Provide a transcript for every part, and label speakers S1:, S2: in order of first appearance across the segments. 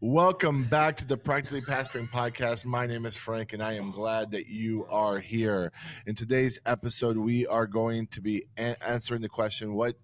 S1: Welcome back to the Practically Pastoring Podcast. My name is Frank, and I am glad that you are here. In today's episode, we are going to be answering the question: What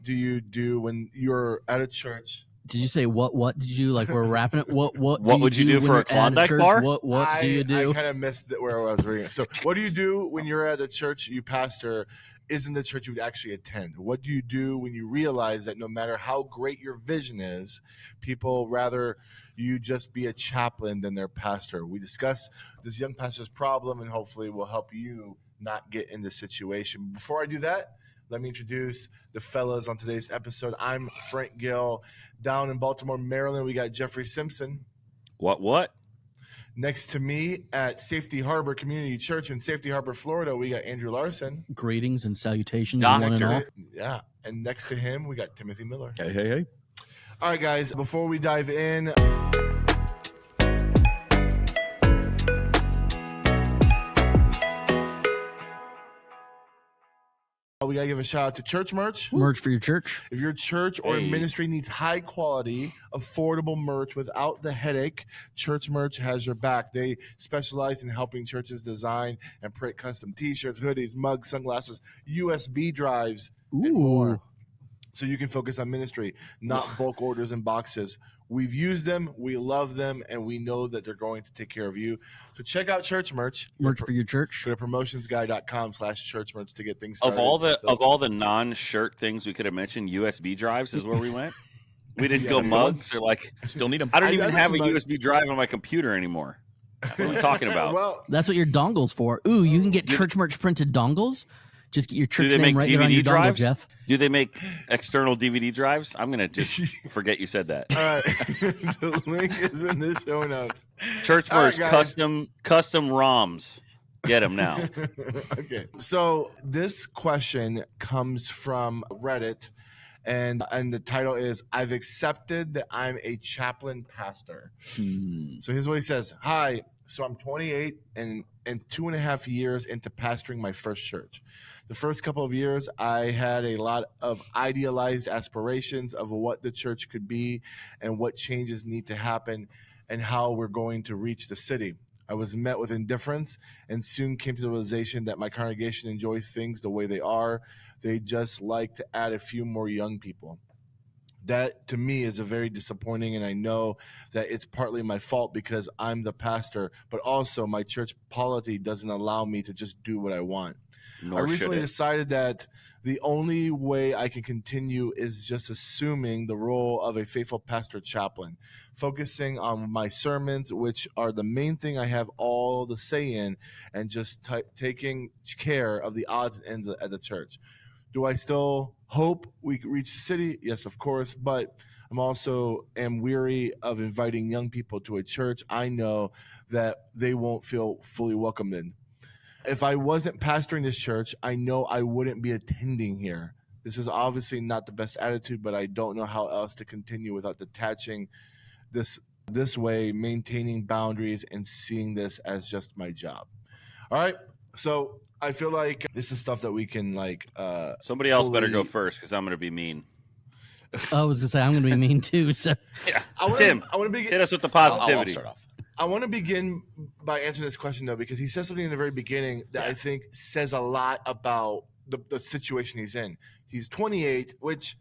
S1: do you do when you're at a church?
S2: Did you say what did you like? We're wrapping it. What
S3: would you do for a Klondike bar?
S2: What do you do?
S1: I kind of missed where I was reading. So, what do you do when you're at a church you pastor isn't the church you would actually attend? What do you do when you realize that no matter how great your vision is, people rather you just be a chaplain than their pastor? We discuss this young pastor's problem, and hopefully we'll help you not get in this situation. Before I do that, let me introduce the fellas on today's episode. I'm Frank Gill. Down in Baltimore, Maryland, we got Jeffrey Simpson.
S3: What?
S1: Next to me at Safety Harbor Community Church in Safety Harbor, Florida, we got Andrew Larson.
S2: Greetings and salutations,
S3: Doctor.
S2: one and all.
S1: Yeah, and next to him, we got Timothy Miller.
S3: Hey.
S1: All right, guys, before we dive in, we got to give a shout out to church merch.
S2: Merch for your church.
S1: If your church or ministry needs high quality, affordable merch without the headache, Church Merch has your back. They specialize in helping churches design and print custom t-shirts, hoodies, mugs, sunglasses, USB drives, and more. So you can focus on ministry, not bulk orders and boxes. We've used them, we love them, and we know that they're going to take care of you. So check out Church Merch.
S2: Merch for your church.
S1: Go to promotionsguy.com/church merch to get things started.
S3: Of all the non-shirt things we could have mentioned, USB drives is where we went. We didn't go mugs or like.
S4: Still need them.
S3: I don't even have a USB drive on my computer anymore. What are we talking about?
S1: Well,
S2: that's what your dongle's for. Ooh, you can get Church Merch printed dongles. Just get your church name right there on your dongle, Jeff.
S3: Do they make external DVD drives? I'm going to just forget you said that.
S1: All right. The link is in the show notes.
S3: Church Merch,
S1: right,
S3: custom ROMs. Get them now.
S1: Okay. So this question comes from Reddit, and the title is, I've accepted that I'm a chaplain pastor. So here's what he says. Hi. So I'm 28 and 2.5 years into pastoring my first church. The first couple of years, I had a lot of idealized aspirations of what the church could be and what changes need to happen and how we're going to reach the city. I was met with indifference and soon came to the realization that my congregation enjoys things the way they are. They just like to add a few more young people. That, to me, is a very disappointing, and I know that it's partly my fault because I'm the pastor, but also my church polity doesn't allow me to just do what I want. I recently decided that the only way I can continue is just assuming the role of a faithful pastor chaplain, focusing on my sermons, which are the main thing I have all the say in, and just taking care of the odds and ends at the church. Do I still hope we could reach the city? Yes, of course, but I'm also am weary of inviting young people to a church I know that they won't feel fully welcomed in. If I wasn't pastoring this church, I know I wouldn't be attending here. This is obviously not the best attitude, but I don't know how else to continue without detaching this way, maintaining boundaries, and seeing this as just my job. All right, so I feel like this is stuff that we can
S3: somebody else better go first because I'm going to be mean.
S2: I was going to say I'm going to be mean too. So
S3: yeah,
S1: Tim,
S3: hit us with the positivity.
S4: I'll start off.
S1: I want to begin by answering this question, though, because he says something in the very beginning that I think says a lot about the situation he's in. He's 28, which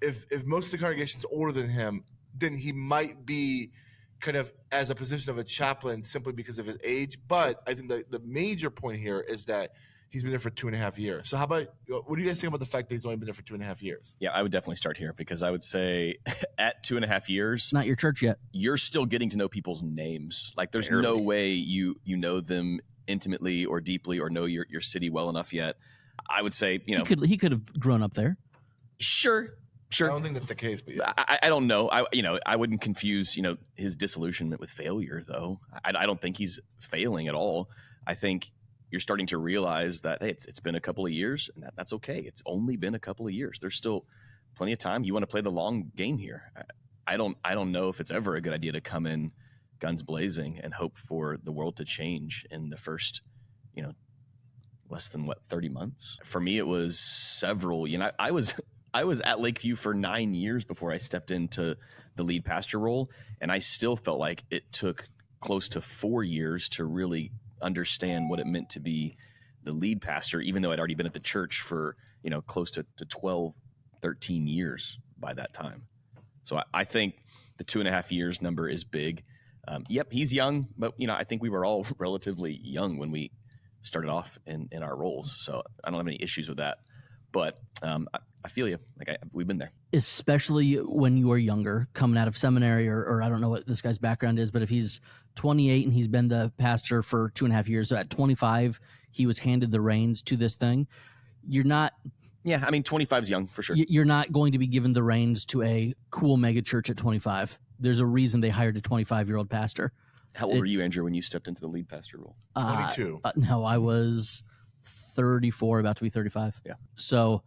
S1: if most of the congregation's older than him, then he might be kind of as a position of a chaplain simply because of his age. But I think the major point here is that he's been there for 2.5 years. So what do you guys think about the fact that he's only been there for 2.5 years?
S4: Yeah, I would definitely start here because I would say at 2.5 years,
S2: not your church yet.
S4: You're still getting to know people's names. Like there's no way you know them intimately or deeply or know your city well enough yet. I would say,
S2: he could have grown up there.
S4: Sure.
S1: I don't think that's the case, but yeah.
S4: I don't know. I wouldn't confuse, his disillusionment with failure, though. I don't think he's failing at all. I think you're starting to realize that, hey, it's been a couple of years, and that's okay. It's only been a couple of years. There's still plenty of time. You want to play the long game here. I don't know if it's ever a good idea to come in guns blazing and hope for the world to change in the first, less than 30 months. For me, it was several. I was at Lakeview for 9 years before I stepped into the lead pastor role. And I still felt like it took close to 4 years to really understand what it meant to be the lead pastor, even though I'd already been at the church for, close to 12, 13 years by that time. So I think the 2.5 years number is big. Yep, he's young, but I think we were all relatively young when we started off in our roles. So I don't have any issues with that. But I feel you. We've been there.
S2: Especially when you are younger, coming out of seminary, or I don't know what this guy's background is, but if he's 28 and he's been the pastor for 2.5 years, so at 25, he was handed the reins to this thing. You're not.
S4: Yeah, 25 is young for sure.
S2: You're not going to be given the reins to a cool mega church at 25. There's a reason they hired a 25-year-old pastor.
S4: How old were you, Andrew, when you stepped into the lead pastor role?
S1: 22.
S2: No, I was 34, about to be 35.
S4: Yeah.
S2: So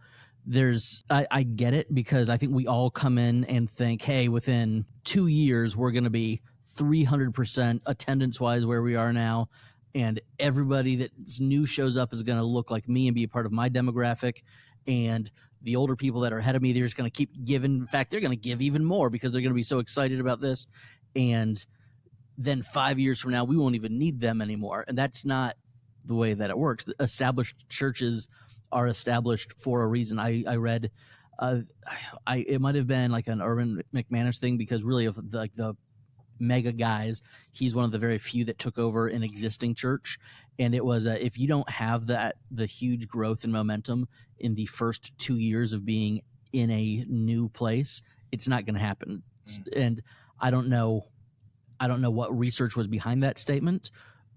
S2: I get it, because I think we all come in and think, hey, within 2 years, we're going to be 300% attendance-wise where we are now. And everybody that's new shows up is going to look like me and be a part of my demographic. And the older people that are ahead of me, they're just going to keep giving. In fact, they're going to give even more because they're going to be so excited about this. And then 5 years from now, we won't even need them anymore. And that's not the way that it works. The established churches are established for a reason. I read, it might have been like an Urban McManus thing, because really of the mega guys, he's one of the very few that took over an existing church. And it was if you don't have the huge growth and momentum in the first 2 years of being in a new place, it's not going to happen. And I don't know what research was behind that statement,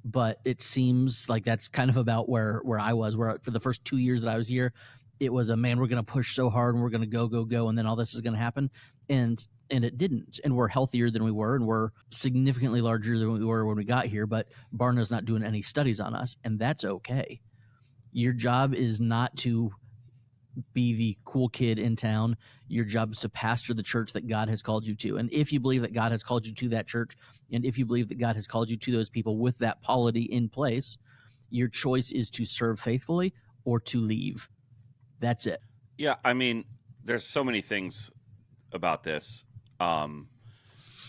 S2: but it seems like that's kind of about where I was, where for the first 2 years that I was here, it was we're going to push so hard and we're going to go, and then all this is going to happen. And it didn't. And we're healthier than we were, and we're significantly larger than we were when we got here, but Barna's not doing any studies on us, and that's okay. Your job is not to be the cool kid in town. Your job is to pastor the church that God has called you to. And if you believe that God has called you to that church, and if you believe that God has called you to those people with that polity in place, your choice is to serve faithfully or to leave. That's it.
S3: Yeah, there's so many things about this.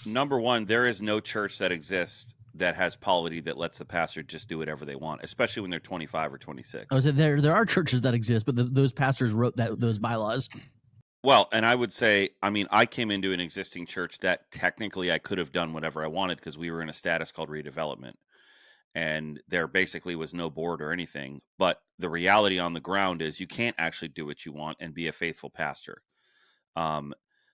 S3: Number one, there is no church that exists that has polity that lets the pastor just do whatever they want, especially when they're 25 or 26.
S2: Oh, so there are churches that exist, but those pastors wrote those bylaws.
S3: Well, and I would say, I came into an existing church that technically I could have done whatever I wanted because we were in a status called redevelopment. And there basically was no board or anything. But the reality on the ground is you can't actually do what you want and be a faithful pastor.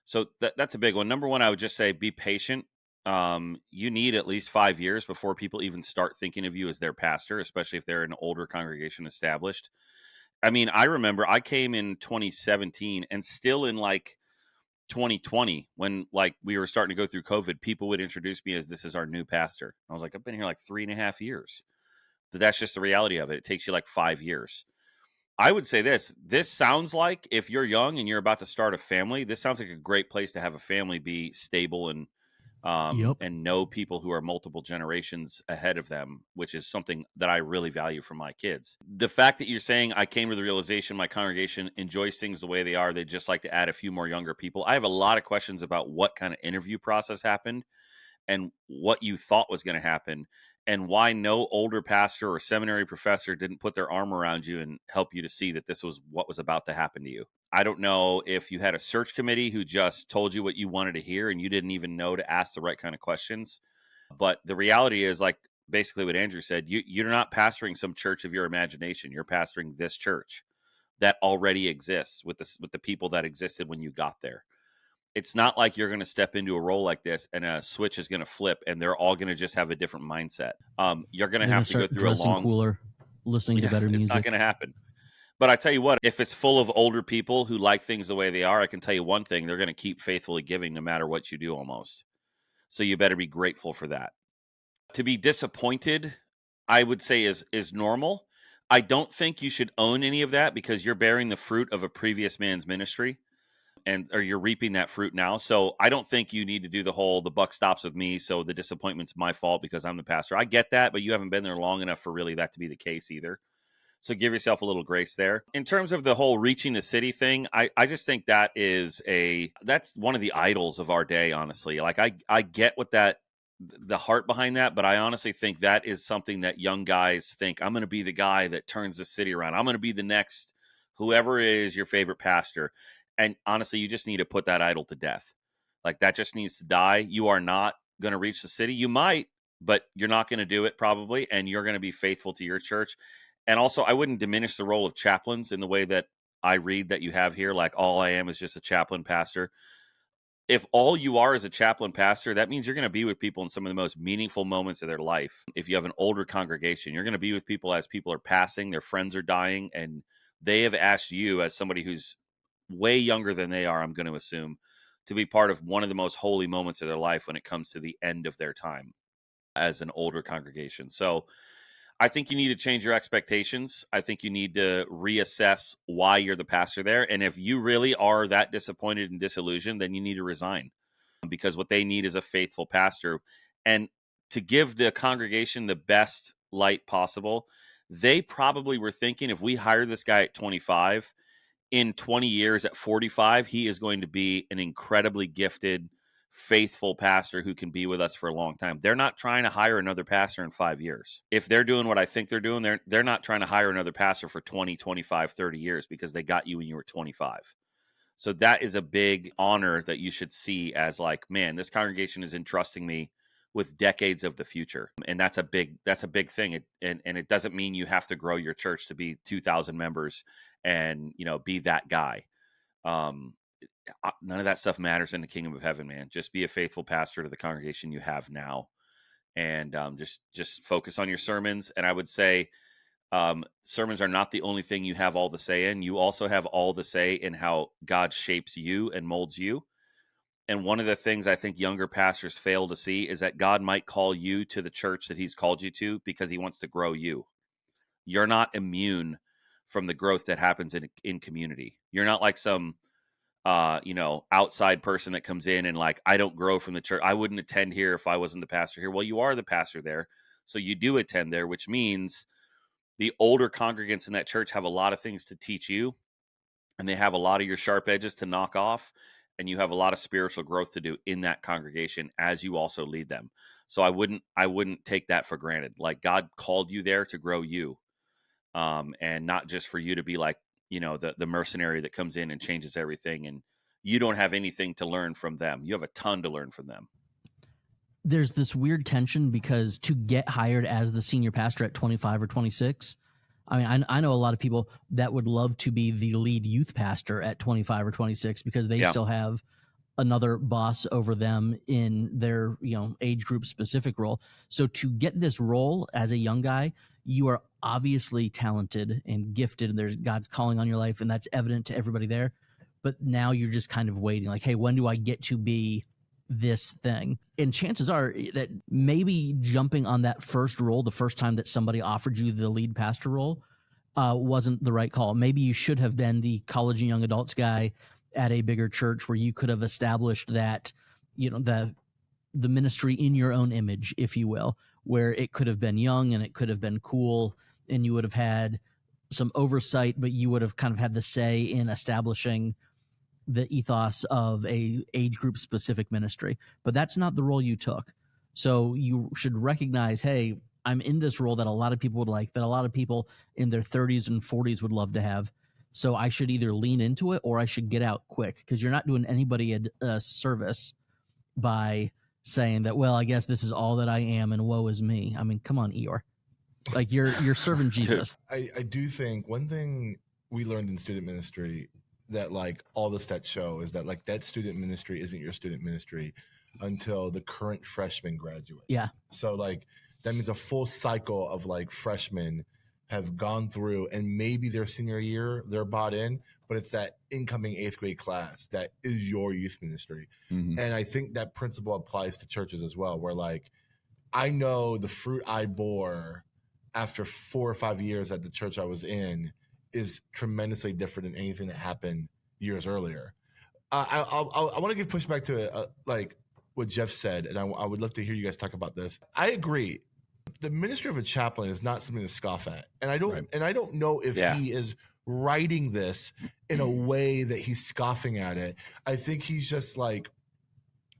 S3: So that's a big one. Number one, I would just say be patient. You need at least 5 years before people even start thinking of you as their pastor, especially if they're an older congregation established. I remember I came in 2017, and still in 2020, when we were starting to go through COVID, people would introduce me as, this is our new pastor. I was like, I've been here 3.5 years. But that's just the reality of it. It takes you 5 years. I would say this sounds like, if you're young and you're about to start a family, this sounds like a great place to have a family be stable and know people who are multiple generations ahead of them, which is something that I really value from my kids. The fact that you're saying, I came to the realization my congregation enjoys things the way they are, they just like to add a few more younger people. I have a lot of questions about what kind of interview process happened and what you thought was going to happen, and why no older pastor or seminary professor didn't put their arm around you and help you to see that this was what was about to happen to you. I don't know if you had a search committee who just told you what you wanted to hear and you didn't even know to ask the right kind of questions. But the reality is, basically what Andrew said, you're not pastoring some church of your imagination. You're pastoring this church that already exists with the people that existed when you got there. It's not like you're going to step into a role like this and a switch is going to flip and they're all going to just have a different mindset. You're going to have to go through a long,
S2: cooler, listening to better music.
S3: It's not going to happen. But I tell you what, if it's full of older people who like things the way they are, I can tell you one thing, they're going to keep faithfully giving no matter what you do almost. So you better be grateful for that. To be disappointed, I would say is normal. I don't think you should own any of that because you're bearing the fruit of a previous man's ministry. Or you're reaping that fruit now. So I don't think you need to do the buck stops with me, so the disappointment's my fault because I'm the pastor. I get that, but you haven't been there long enough for really that to be the case either. So give yourself a little grace there. In terms of the whole reaching the city thing, I just think that's one of the idols of our day, honestly. Like I get what the heart behind that, but I honestly think that is something that young guys think, I'm going to be the guy that turns the city around. I'm going to be the next, whoever is your favorite pastor. And honestly, you just need to put that idol to death. Like that just needs to die. You are not going to reach the city. You might, but you're not going to do it probably. And you're going to be faithful to your church. And also, I wouldn't diminish the role of chaplains in the way that I read that you have here. Like, all I am is just a chaplain pastor. If all you are is a chaplain pastor, that means you're going to be with people in some of the most meaningful moments of their life. If you have an older congregation, you're going to be with people as people are passing, their friends are dying, and they have asked you, as somebody who's way younger than they are, I'm going to assume, to be part of one of the most holy moments of their life when it comes to the end of their time as an older congregation. So I think you need to change your expectations. I think you need to reassess why you're the pastor there. And if you really are that disappointed and disillusioned, then you need to resign, because what they need is a faithful pastor. And to give the congregation the best light possible, they probably were thinking, if we hire this guy at 25, in 20 years at 45, he is going to be an incredibly gifted, faithful pastor who can be with us for a long time. They're not trying to hire another pastor in 5 years. If they're doing what I think they're doing, they're not trying to hire another pastor for 20, 25, 30 years because they got you when you were 25. So that is a big honor that you should see as like, man, this congregation is entrusting me with decades of the future. And that's a big thing. And it doesn't mean you have to grow your church to be 2,000 members and, be that guy. None of that stuff matters in the kingdom of heaven, man. Just be a faithful pastor to the congregation you have now, and just focus on your sermons. And I would say sermons are not the only thing you have all the say in. You also have all the say in how God shapes you and molds you. And one of the things I think younger pastors fail to see is that God might call you to the church that he's called you to because he wants to grow you. You're not immune from the growth that happens in community. You're not like some outside person that comes in and like, I don't grow from the church. I wouldn't attend here if I wasn't the pastor here. Well, you are the pastor there. So you do attend there, which means the older congregants in that church have a lot of things to teach you, and they have a lot of your sharp edges to knock off, and you have a lot of spiritual growth to do in that congregation as you also lead them. So I wouldn't take that for granted. Like, God called you there to grow you, and not just for you to be like, the mercenary that comes in and changes everything, and you don't have anything to learn from them. You have a ton to learn from them.
S2: There's this weird tension because to get hired as the senior pastor at 25 or 26, I mean, I know a lot of people that would love to be the lead youth pastor at 25 or 26 because they still have another boss over them in their, age group specific role. So to get this role as a young guy, you are obviously talented and gifted, and there's God's calling on your life, and that's evident to everybody there. But now you're just kind of waiting, like, hey, when do I get to be this thing? And chances are that maybe jumping on that first role the first time that somebody offered you the lead pastor role wasn't the right call. Maybe you should have been the college and young adults guy at a bigger church where you could have established that, the ministry in your own image, if you will, where it could have been young and it could have been cool, and you would have had some oversight, but you would have kind of had the say in establishing the ethos of a age group specific ministry. But that's not the role you took. So you should recognize, hey, I'm in this role that a lot of people would like, that a lot of people in their 30s and 40s would love to have. So I should either lean into it or I should get out quick, because you're not doing anybody a service by saying that, well, I guess this is all that I am and woe is me. I mean, come on, Eeyore. Like, you're serving Jesus.
S1: I do think one thing we learned in student ministry that like all the stats show is that like that student ministry isn't your student ministry until the current freshman graduate.
S2: Yeah.
S1: So like that means a full cycle of like freshmen have gone through, and maybe their senior year they're bought in, but it's that incoming 8th grade class that is your youth ministry. Mm-hmm. And I think that principle applies to churches as well, where like I know the fruit I bore after 4 or 5 years at the church I was in is tremendously different than anything that happened years earlier. I want to give pushback to like what Jeff said, and I would love to hear you guys talk about this. I agree. the ministry of a chaplain is not something to scoff at. And I don't
S4: Right.
S1: and I don't know if
S3: Yeah.
S1: he is writing this in a way that he's scoffing at it. I think he's just like,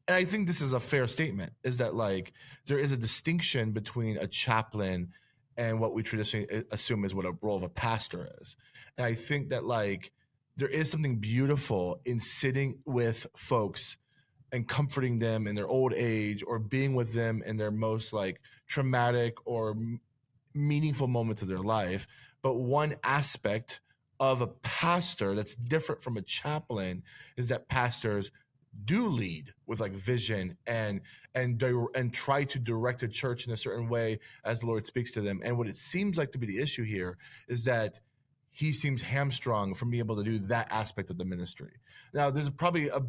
S1: and I think this is a fair statement, is that like there is a distinction between a chaplain and what we traditionally assume is what a role of a pastor is. And I think that like there is something beautiful in sitting with folks and comforting them in their old age, or being with them in their most like traumatic or meaningful moments of their life. But one aspect of a pastor that's different from a chaplain is that pastors do lead with like vision and try to direct a church in a certain way as the Lord speaks to them. And what it seems like to be the issue here is that he seems hamstrung from being able to do that aspect of the ministry. Now, there's probably a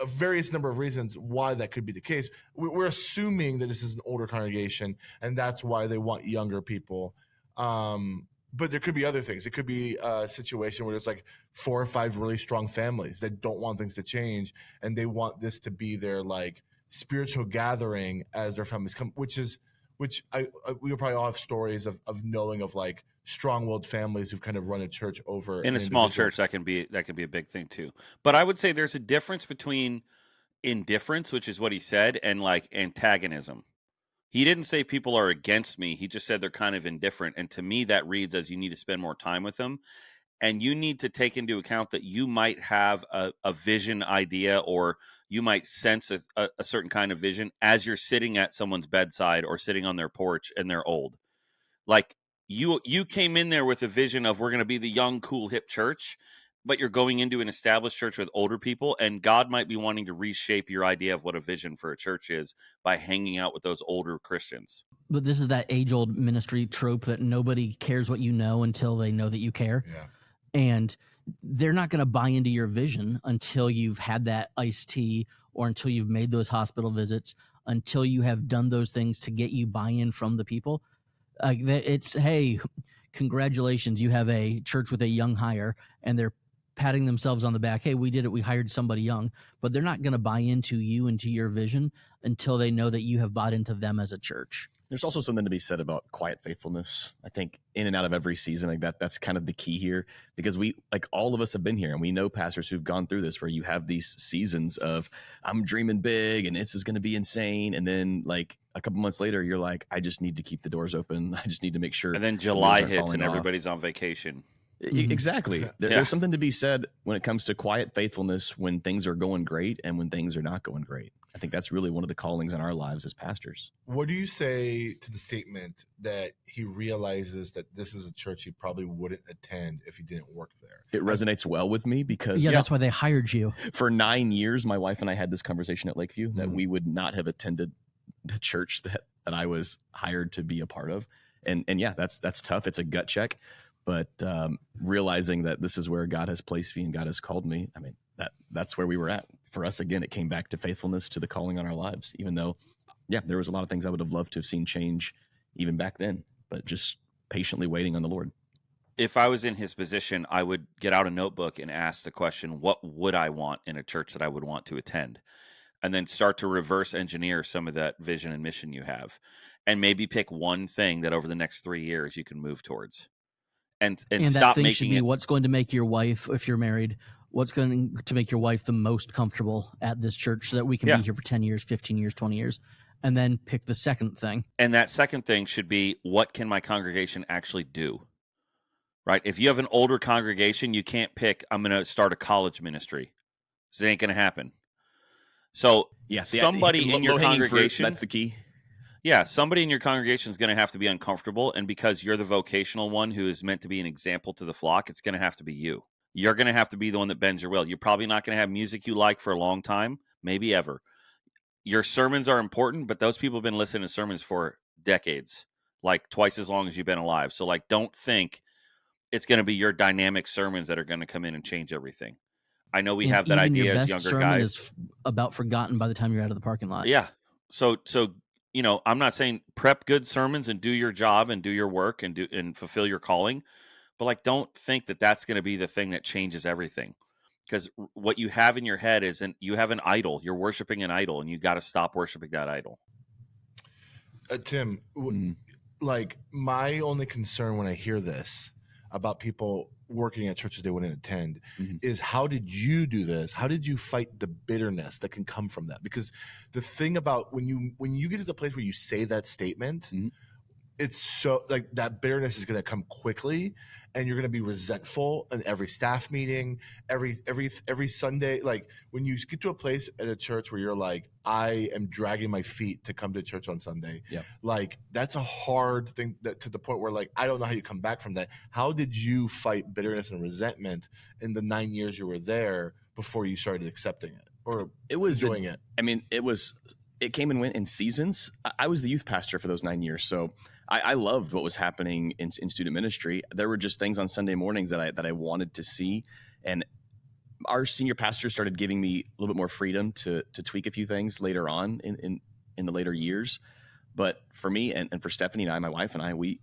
S1: various number of reasons why that could be the case. We're assuming that this is an older congregation, and that's why they want younger people. But there could be other things. It could be a situation where there's like 4 or 5 really strong families that don't want things to change, and they want this to be their like spiritual gathering as their families come. We probably all have stories of knowing of like strong-willed families who've kind of run a church over
S3: In a small church, that can be a big thing too. But I would say there's a difference between indifference, which is what he said, and like antagonism. He didn't say people are against me. He just said they're kind of indifferent. And to me, that reads as you need to spend more time with them. And you need to take into account that you might have a vision idea, or you might sense a certain kind of vision as you're sitting at someone's bedside or sitting on their porch and they're old. Like you came in there with a vision of we're going to be the young, cool, hip church, but you're going into an established church with older people, and God might be wanting to reshape your idea of what a vision for a church is by hanging out with those older Christians.
S2: But this is that age-old ministry trope that nobody cares what you know until they know that you care.
S1: Yeah.
S2: And they're not going to buy into your vision until you've had that iced tea, or until you've made those hospital visits, until you have done those things to get you buy-in from the people. It's, hey, congratulations, you have a church with a young hire, and they're patting themselves on the back. Hey, we did it. We hired somebody young. But they're not going to buy into you and to your vision until they know that you have bought into them as a church.
S4: There's also something to be said about quiet faithfulness. I think in and out of every season like that's kind of the key here, because we, like, all of us have been here, and we know pastors who've gone through this, where you have these seasons of I'm dreaming big and this is going to be insane. And then like a couple months later, you're like, I just need to keep the doors open. I just need to make sure.
S3: And then July hits and everybody's on vacation.
S4: Exactly. There's something to be said when it comes to quiet faithfulness when things are going great and when things are not going great. I think that's really one of the callings in our lives as pastors.
S1: What do you say to the statement that he realizes that this is a church he probably wouldn't attend if he didn't work there?
S4: It resonates well with me because
S2: that's why they hired you.
S4: For 9 years, my wife and I had this conversation at Lakeview that we would not have attended the church that I was hired to be a part of. And yeah, that's tough. It's a gut check. But realizing that this is where God has placed me and God has called me, I mean, that's where we were at. For us, again, it came back to faithfulness to the calling on our lives, even though, there was a lot of things I would have loved to have seen change even back then, but just patiently waiting on the Lord.
S3: If I was in his position, I would get out a notebook and ask the question, what would I want in a church that I would want to attend? And then start to reverse engineer some of that vision and mission you have. And maybe pick one thing that over the next 3 years you can move towards. And
S2: that
S3: stop
S2: thing
S3: making
S2: should be
S3: it.
S2: What's going to make your wife, if you're married, what's going to make your wife the most comfortable at this church so that we can be here for 10 years, 15 years, 20 years, and then pick the second thing. And
S3: that second thing should be, what can my congregation actually do? Right? If you have an older congregation, you can't pick, I'm going to start a college ministry. So it ain't going to happen. So somebody in your congregation,
S4: that's the key.
S3: Yeah, somebody in your congregation is going to have to be uncomfortable, and because you're the vocational one who is meant to be an example to the flock, it's going to have to be you. You're going to have to be the one that bends your will. You're probably not going to have music you like for a long time, maybe ever. Your sermons are important, but those people have been listening to sermons for decades, like twice as long as you've been alive. So, like, don't think it's going to be your dynamic sermons that are going to come in and change everything. I know we have that idea as younger guys.
S2: Is about forgotten by the time you're out of the parking lot.
S3: Yeah. So I'm not saying prep good sermons and do your job and do your work and fulfill your calling, but like, don't think that that's going to be the thing that changes everything, because what you have in your head is you have an idol. You're worshiping an idol, and you got to stop worshiping that idol.
S1: Tim, like my only concern when I hear this about people working at churches they wouldn't attend is, how did you do this? How did you fight the bitterness that can come from that? Because the thing about when you get to the place where you say that statement, it's so like that bitterness is going to come quickly, and you're going to be resentful in every staff meeting, every Sunday. Like when you get to a place at a church where you're like, I am dragging my feet to come to church on Sunday.
S4: Yep.
S1: Like that's a hard thing, that to the point where like, I don't know how you come back from that. How did you fight bitterness and resentment in the 9 years you were there before you started accepting it or enjoying it?
S4: I mean, it came and went in seasons. I was the youth pastor for those 9 years. So I loved what was happening in student ministry. There were just things on Sunday mornings that I wanted to see. And our senior pastor started giving me a little bit more freedom to tweak a few things later on in the later years. But for me and for Stephanie and I, my wife and I, we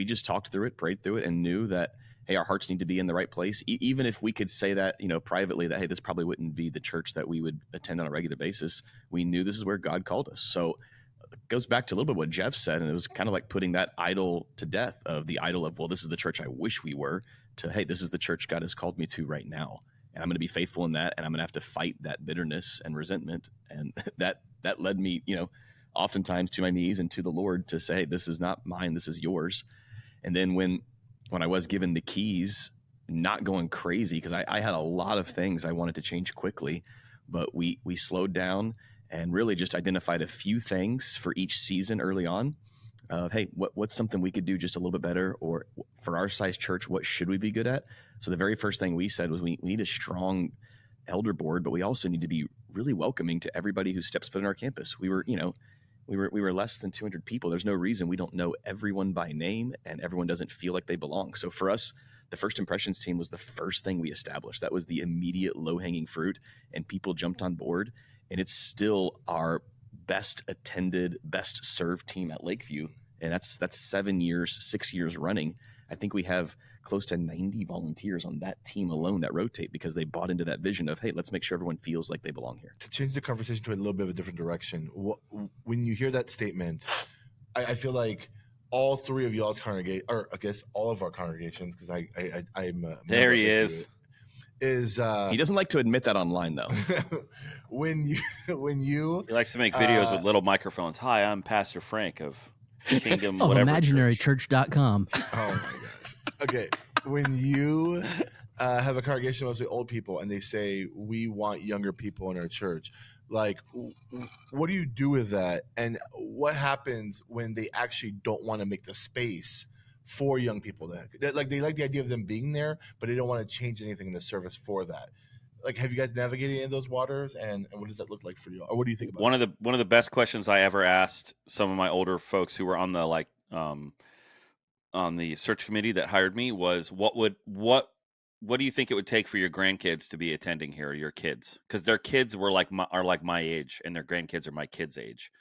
S4: just talked through it, prayed through it, and knew that, hey, our hearts need to be in the right place. Even if we could say that, privately, that, hey, this probably wouldn't be the church that we would attend on a regular basis. We knew this is where God called us. So it goes back to a little bit what Jeff said, and it was kind of like putting that idol to death, of the idol of, well, this is the church I wish we were, to, hey, this is the church God has called me to right now. And I'm going to be faithful in that, and I'm going to have to fight that bitterness and resentment. And that led me, oftentimes to my knees and to the Lord to say, this is not mine, this is yours. And then when I was given the keys, not going crazy, because I had a lot of things I wanted to change quickly, but we slowed down and really just identified a few things for each season early on. Hey, what's something we could do just a little bit better? Or for our size church, what should we be good at? So the very first thing we said was we need a strong elder board, but we also need to be really welcoming to everybody who steps foot on our campus. We were less than 200 people. There's no reason we don't know everyone by name, and everyone doesn't feel like they belong. So for us, the first impressions team was the first thing we established. That was the immediate low-hanging fruit, and people jumped on board. And it's still our best attended, best served team at Lakeview. And that's 7 years, 6 years running. I think we have close to 90 volunteers on that team alone that rotate, because they bought into that vision of, hey, let's make sure everyone feels like they belong here.
S1: To change the conversation to a little bit of a different direction, when you hear that statement, I feel like all three of y'all's congregate, or I guess all of our congregations, because I'm
S3: there he is.
S4: He doesn't like to admit that online, though.
S1: when you
S3: He likes to make videos with little microphones. Hi, I'm Pastor Frank of Kingdom
S2: of
S3: whatever
S2: imaginarychurch.com.
S1: Oh my gosh. Okay, when you have a congregation mostly old people and they say, we want younger people in our church, like, what do you do with that? And what happens when they actually don't want to make the space for young people? They like the idea of them being there, but they don't want to change anything in the service for that. Like, have you guys navigated any of those waters, and what does that look like for you? Or what do you think about
S3: one of the best questions I ever asked some of my older folks who were on the on the search committee that hired me was, what do you think it would take for your grandkids to be attending here, or your kids? Because their kids are like my age, and their grandkids are my kids' age.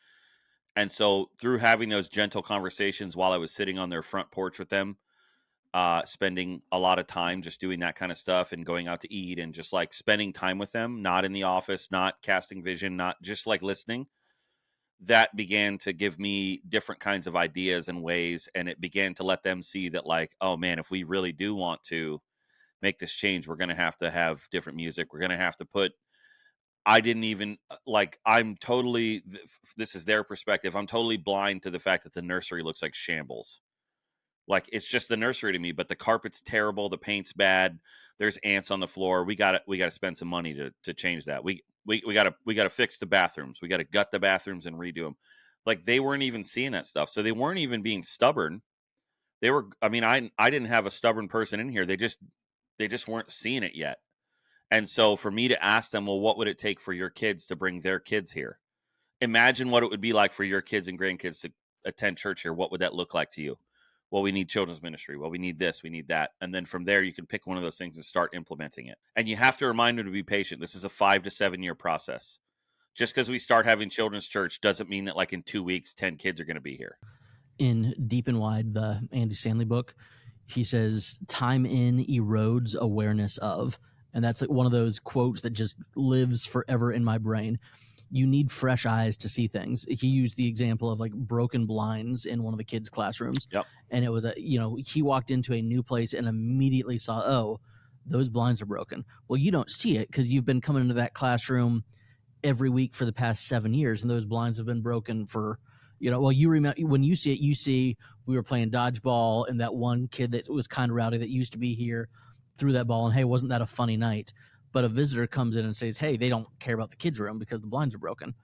S3: And so through having those gentle conversations while I was sitting on their front porch with them, spending a lot of time just doing that kind of stuff and going out to eat and just like spending time with them, not in the office, not casting vision, not just like listening, that began to give me different kinds of ideas and ways. And it began to let them see that, like, oh man, if we really do want to make this change, we're going to have different music. We're going to have to put, I didn't even I'm totally, this is their perspective, I'm totally blind to the fact that the nursery looks like shambles. Like, it's just the nursery to me, but the carpet's terrible, the paint's bad, there's ants on the floor. We got to spend some money to change that. We got to fix the bathrooms. We got to gut the bathrooms and redo them. Like, they weren't even seeing that stuff. So they weren't even being stubborn. They were, I mean, I didn't have a stubborn person in here. They just weren't seeing it yet. And so for me to ask them, well, what would it take for your kids to bring their kids here? Imagine what it would be like for your kids and grandkids to attend church here. What would that look like to you? Well, we need children's ministry. Well, we need this, we need that. And then from there, you can pick one of those things and start implementing it. And you have to remind them to be patient. This is a 5 to 7 year process. Just because we start having children's church doesn't mean that, like, in 2 weeks, 10 kids are going to be here.
S2: In Deep and Wide, the Andy Stanley book, he says, time in erodes awareness of. And that's like one of those quotes that just lives forever in my brain. you need fresh eyes to see things. He used the example of like broken blinds in one of the kids' classrooms.
S3: Yep.
S2: And it was he walked into a new place and immediately saw, oh, those blinds are broken. Well, you don't see it because you've been coming into that classroom every week for the past 7 years, and those blinds have been broken for, you remember when you see it, you see we were playing dodgeball and that one kid that was kind of rowdy that used to be here threw that ball, and hey, wasn't that a funny night? But a visitor comes in and says, hey, they don't care about the kids' room because the blinds are broken.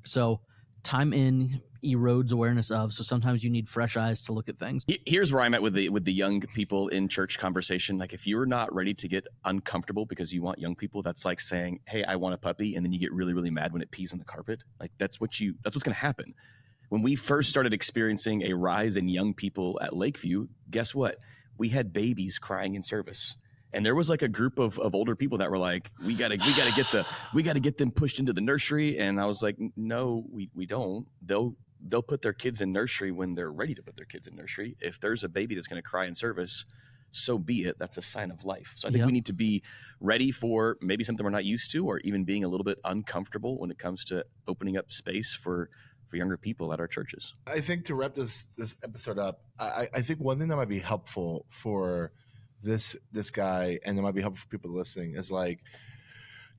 S2: So time in erodes awareness of. So sometimes you need fresh eyes to look at things.
S4: Here's where I'm at with the young people in church conversation. Like, if you're not ready to get uncomfortable because you want young people, that's like saying, hey, I want a puppy, and then you get really, really mad when it pees on the carpet. Like, that's what's going to happen. When we first started experiencing a rise in young people at Lakeview, guess what? We had babies crying in service. And there was like a group of older people that were like, we gotta get them pushed into the nursery. And I was like, no, we don't. They'll put their kids in nursery when they're ready to put their kids in nursery. If there's a baby that's going to cry in service, so be it. That's a sign of life. So I think we need to be ready for maybe something we're not used to, or even being a little bit uncomfortable when it comes to opening up space for younger people at our churches.
S1: I think to wrap this episode up, I think one thing that might be helpful for this guy, and it might be helpful for people listening, is like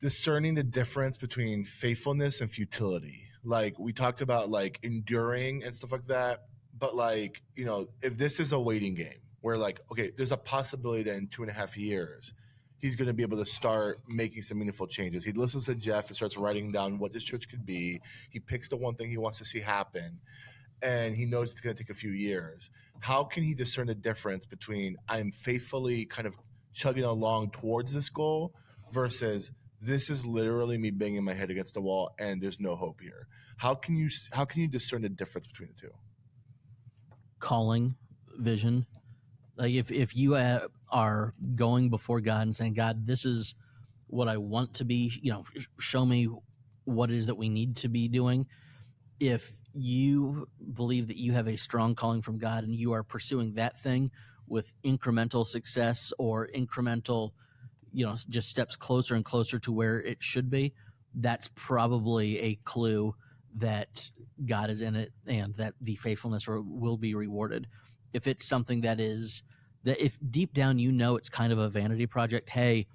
S1: discerning the difference between faithfulness and futility. Like, we talked about like enduring and stuff like that, but like, if this is a waiting game where like, okay, there's a possibility that in 2.5 years he's going to be able to start making some meaningful changes. He listens to Jeff and starts writing down what this church could be. He picks the one thing he wants to see happen, and he knows it's going to take a few years. How can he discern the difference between I'm faithfully kind of chugging along towards this goal versus this is literally me banging my head against the wall and there's no hope here? How can you discern the difference between the two?
S2: Calling, vision. Like if you are going before God and saying, God, this is what I want to be, show me what it is that we need to be doing. If you believe that you have a strong calling from God and you are pursuing that thing with incremental success or incremental, just steps closer and closer to where it should be, that's probably a clue that God is in it and that the faithfulness will be rewarded. If it's something that if deep down it's kind of a vanity project, hey,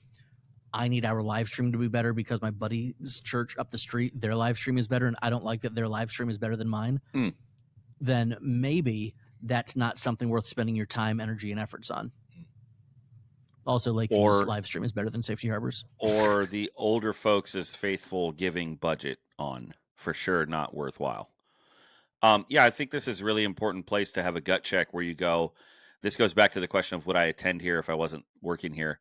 S2: I need our live stream to be better because my buddy's church up the street, their live stream is better, and I don't like that their live stream is better than mine, then maybe that's not something worth spending your time, energy, and efforts on. Also, Lakeview's live stream is better than Safety Harbor's.
S3: Or the older folks' faithful giving budget on, for sure, not worthwhile. I think this is a really important place to have a gut check where you go, this goes back to the question of would I attend here if I wasn't working here?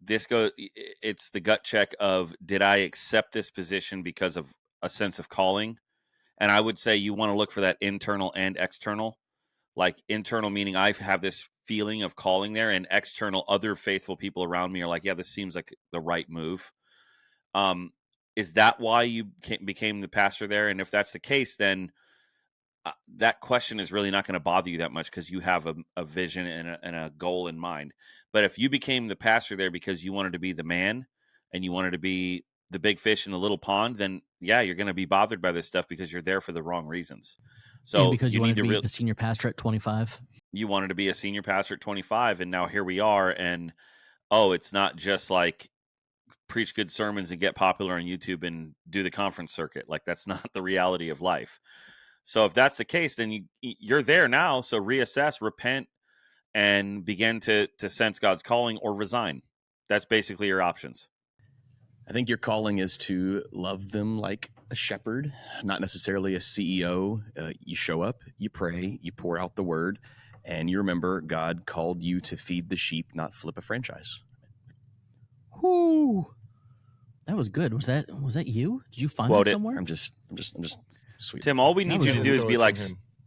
S3: It's the gut check of, did I accept this position because of a sense of calling? And I would say you want to look for that internal and external. Like, internal meaning I have this feeling of calling there, and external, other faithful people around me are like, yeah, this seems like the right move. Is that why you became the pastor there? And if that's the case, then that question is really not going to bother you that much because you have a vision and a goal in mind. But if you became the pastor there because you wanted to be the man and you wanted to be the big fish in the little pond, then you're going to be bothered by this stuff because you're there for the wrong reasons. So
S2: and because you wanted to be the senior pastor at 25. You
S3: wanted to be a senior pastor at 25, and now here we are. And it's not just like preach good sermons and get popular on YouTube and do the conference circuit. Like, that's not the reality of life. So if that's the case, then you're there now. So reassess, repent, and begin to sense God's calling, or resign. That's basically your options.
S4: I think your calling is to love them like a shepherd, not necessarily a CEO. You show up, you pray, you pour out the word, and you remember God called you to feed the sheep, not flip a franchise.
S2: Whoo! That was good. Was that you? Did you find it somewhere?
S4: I'm just sweet.
S3: Tim, all we need you to do is be like,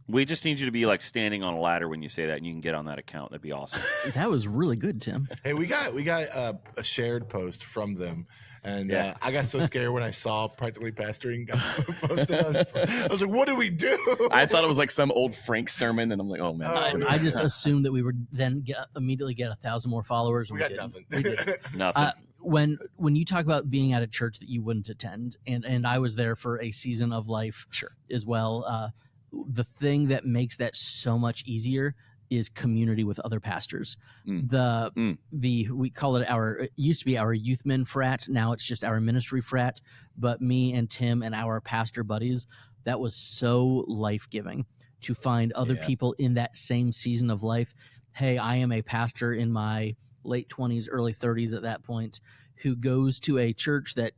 S3: we just need you to be like standing on a ladder when you say that, and you can get on that account. That'd be awesome.
S2: That was really good, Tim.
S1: Hey, we got a shared post from them, and I got so scared when I saw Practically Pastoring got posted. I was like, what do we do?
S4: I thought it was like some old Frank sermon, and I'm like, oh man.
S2: I just assumed that we would then immediately get 1,000 more followers.
S1: We got nothing.
S2: We did.
S3: Nothing.
S2: when you talk about being at a church that you wouldn't attend, and I was there for a season of life
S4: Sure.
S2: as well. The thing that makes that so much easier is community with other pastors. We call it it used to be our youth men frat. Now it's just our ministry frat. But me and Tim and our pastor buddies, that was so life-giving to find other people in that same season of life. Hey, I am a pastor in my late 20s, early 30s at that point, who goes to a church that,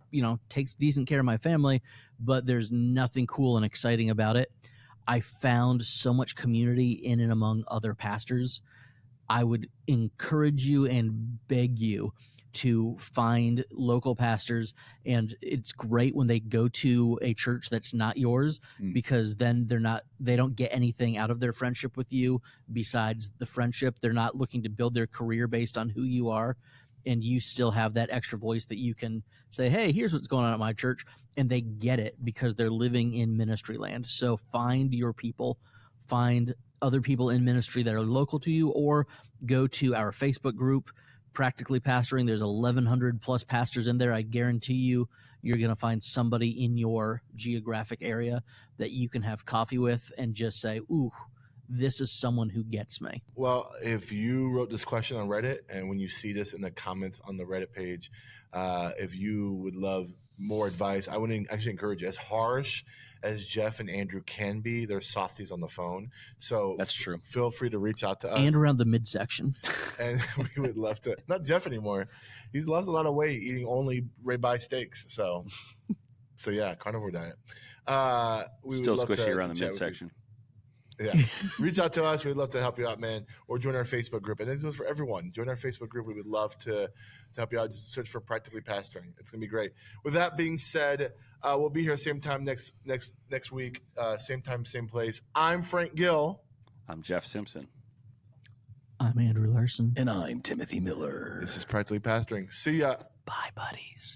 S2: takes decent care of my family, but there's nothing cool and exciting about it. I found so much community in and among other pastors. I would encourage you and beg you to find local pastors. And it's great when they go to a church that's not yours, because then they don't get anything out of their friendship with you besides the friendship. They're not looking to build their career based on who you are. And you still have that extra voice that you can say, hey, here's what's going on at my church. And they get it because they're living in ministry land. So find your people, find other people in ministry that are local to you, or go to our Facebook group, Practically Pastoring. There's 1,100 plus pastors in there. I guarantee you're going to find somebody in your geographic area that you can have coffee with and just say, ooh, this is someone who gets me.
S1: Well, if you wrote this question on Reddit, and when you see this in the comments on the Reddit page, if you would love more advice, I would actually encourage you. As harsh as Jeff and Andrew can be, they're softies on the phone. So
S4: that's true.
S1: Feel free to reach out to us.
S2: And around the midsection.
S1: And we would love to. Not Jeff anymore. He's lost a lot of weight eating only ribeye steaks. So yeah, carnivore diet. We
S3: Still
S1: would love
S3: squishy
S1: to
S3: around the
S1: chat with
S3: midsection.
S1: Yeah. Reach out to us. We'd love to help you out, man. Or join our Facebook group. And this goes for everyone. Join our Facebook group. We would love to help you out. Just search for Practically Pastoring. It's going to be great. With that being said, we'll be here same time next week. Same time, same place. I'm Frank Gill.
S3: I'm Jeff Simpson.
S2: I'm Andrew Larson.
S4: And I'm Timothy Miller.
S1: This is Practically Pastoring. See ya.
S2: Bye, buddies.